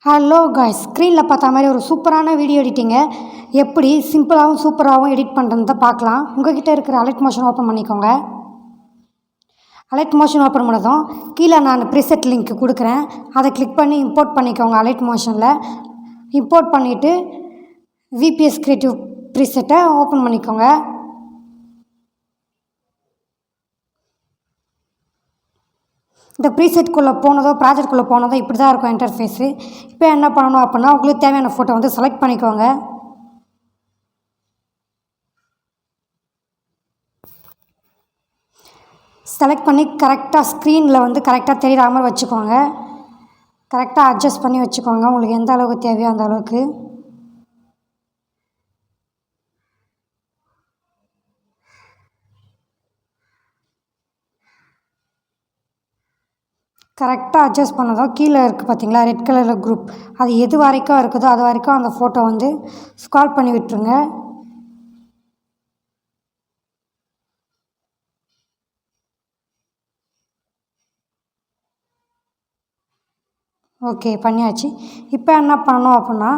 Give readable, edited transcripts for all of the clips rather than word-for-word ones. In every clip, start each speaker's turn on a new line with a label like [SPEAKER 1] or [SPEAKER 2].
[SPEAKER 1] Hello guys, ஸ்க்ரீனில் பார்த்த மாதிரி ஒரு சூப்பரான வீடியோ எடிட்டிங்கை எப்படி சிம்பிளாகவும் சூப்பராகவும் எடிட் பண்ணுறதுன்னு தான் பார்க்கலாம். உங்கள்கிட்ட இருக்கிற அலைட் மோஷன் ஓப்பன் பண்ணிக்கோங்க. அலைட் மோஷன் ஓப்பன் பண்ணதும் கீழே நான் ப்ரீசெட் லிங்க் கொடுக்குறேன். அதை கிளிக் பண்ணி இம்போர்ட் பண்ணிக்கோங்க. அலைட் மோஷனில் இம்போர்ட் பண்ணிவிட்டு விபிஎஸ் கிரியேட்டிவ் ப்ரீசெட்டை ஓப்பன் பண்ணிக்கோங்க. இந்த ப்ரீசெட்குள்ளே போனதோ ப்ராஜெக்ட்குள்ளே போனதோ இப்படி தான் இருக்கும் இன்டர்ஃபேஸு. இப்போ என்ன பண்ணணும் அப்படின்னா, உங்களுக்கு தேவையான ஃபோட்டோ வந்து செலக்ட் பண்ணிக்கோங்க. செலக்ட் பண்ணி கரெக்டாக ஸ்க்ரீனில் வந்து கரெக்டாக தெரிகிற மாதிரி வச்சுக்கோங்க. கரெக்டாக அட்ஜஸ்ட் பண்ணி வச்சுக்கோங்க, உங்களுக்கு எந்த அளவுக்கு தேவையோ அந்த அளவுக்கு. கரெக்டாக அட்ஜஸ்ட் பண்ணதும் கீழே இருக்குது பார்த்தீங்களா, ரெட் கலரில் குரூப், அது எது வரைக்கும் இருக்குதோ அது வரைக்கும் அந்த ஃபோட்டோ வந்து ஸ்க்ரால் பண்ணி விட்டுருங்க. ஓகே, பண்ணியாச்சு. இப்போ என்ன பண்ணணும் அப்படின்னா,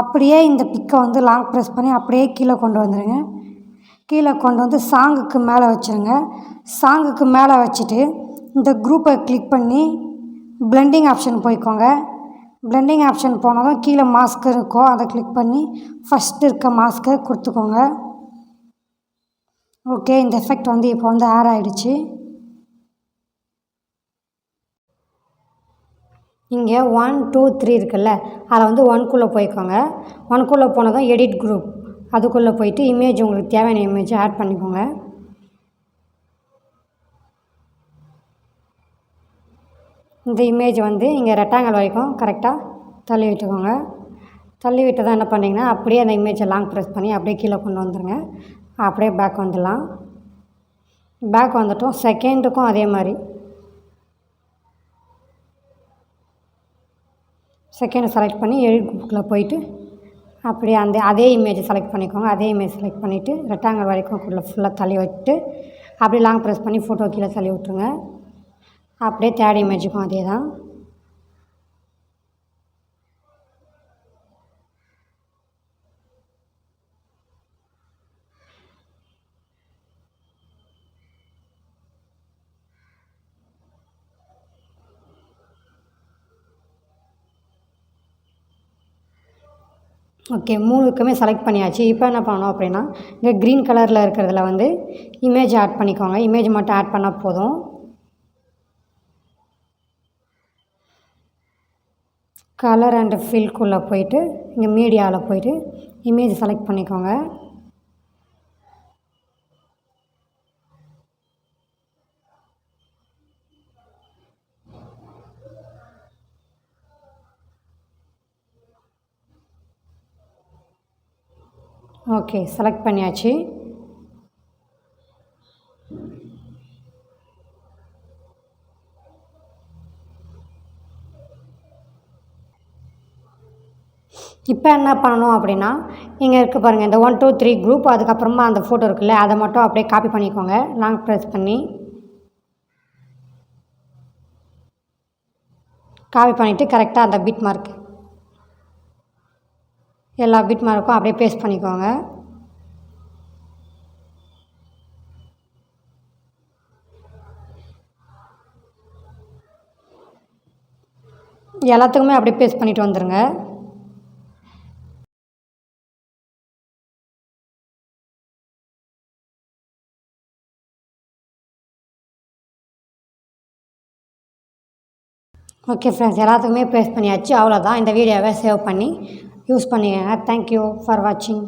[SPEAKER 1] அப்படியே இந்த பிக்கை வந்து லாங் ப்ரெஸ் பண்ணி அப்படியே கீழே கொண்டு வந்துடுங்க. கீழே கொண்டு வந்து சாங்குக்கு மேலே வச்சுருங்க. சாங்குக்கு மேலே வச்சுட்டு இந்த குரூப்பை கிளிக் பண்ணி பிளெண்டிங் ஆப்ஷன் போய்க்கோங்க. பிளெண்டிங் ஆப்ஷன் போனதும் கீழே மாஸ்க் இருக்கும், அதை கிளிக் பண்ணி ஃபஸ்ட்டு இருக்க மாஸ்க்கை கொடுத்துக்கோங்க. ஓகே, இந்த எஃபெக்ட் வந்து இப்போ வந்து ஆட் ஆகிடுச்சு. இங்கே 1 2 3 இருக்குல்ல, அதில் வந்து 1குள்ளே போய்க்கோங்க. 1குள்ளே போனதும் எடிட் குரூப், அதுக்குள்ளே போயிட்டு இமேஜ், உங்களுக்கு தேவையான இமேஜை ஆட் பண்ணிக்கோங்க. இந்த இமேஜ் வந்து இங்கே ரெக்டாங்கிள் வரைக்கும் கரெக்டாக தள்ளி விட்டுக்கோங்க. தள்ளி விட்டு தான் என்ன பண்ணிங்கன்னா, அப்படியே அந்த இமேஜை லாங் ப்ரெஸ் பண்ணி அப்படியே கீழே கொண்டு வந்துடுங்க. அப்படியே பேக் வந்துடலாம். பேக் வந்துட்டோம். செகண்டுக்கும் அதே மாதிரி செகண்டை செலக்ட் பண்ணி எடிட் குரூப்பில் போயிட்டு அப்படியே அதே இமேஜை செலக்ட் பண்ணிக்கோங்க. அதே இமேஜ் செலக்ட் பண்ணிவிட்டு ரெக்டாங்கிள் வரைக்கும் ஃபுல்லாக தள்ளி விட்டு அப்படியே லாங் ப்ரெஸ் பண்ணி ஃபோட்டோ கீழே தள்ளி விட்டுருங்க. அப்படியே தேர்ட் இமேஜுக்கும் அதே தான். ஓகே, 3க்குமே செலக்ட் பண்ணியாச்சு. இப்போ என்ன பண்ணணும் அப்படின்னா, இங்கே க்ரீன் கலரில் இருக்கிறதுல வந்து இமேஜ் ஆட் பண்ணிக்கோங்க. இமேஜ் மட்டும் ஆட் பண்ணால் போதும். கலர் அண்ட் ஃபில்குள்ளே போயிட்டு இங்கே மீடியாவில் போயிட்டு இமேஜ் செலக்ட் பண்ணிக்கோங்க. ஓகே, செலக்ட் பண்ணியாச்சு. இப்போ என்ன பண்ணணும் அப்படின்னா, இங்கே இருக்குது பாருங்கள், இந்த 1 2 3 குரூப், அதுக்கப்புறமா அந்த ஃபோட்டோ இருக்குல்ல, அதை மட்டும் அப்படியே காப்பி பண்ணிக்கோங்க. லாங் ப்ரெஸ் பண்ணி காப்பி பண்ணிவிட்டு கரெக்டாக அந்த பிட் மார்க், எல்லா பிட் மார்க்கும் அப்படியே பேஸ்ட் பண்ணிக்கோங்க. எல்லாத்துக்குமே அப்படியே பேஸ்ட் பண்ணிவிட்டு வந்துடுங்க. ஓகே ஃப்ரெண்ட்ஸ், எல்லாத்துக்குமே பேஸ்ட் பண்ணியாச்சு. அவ்வளோதான். இந்த வீடியோவை சேவ் பண்ணி யூஸ் பண்ணிக்கோங்க. தேங்க்யூ ஃபார் வாட்சிங்.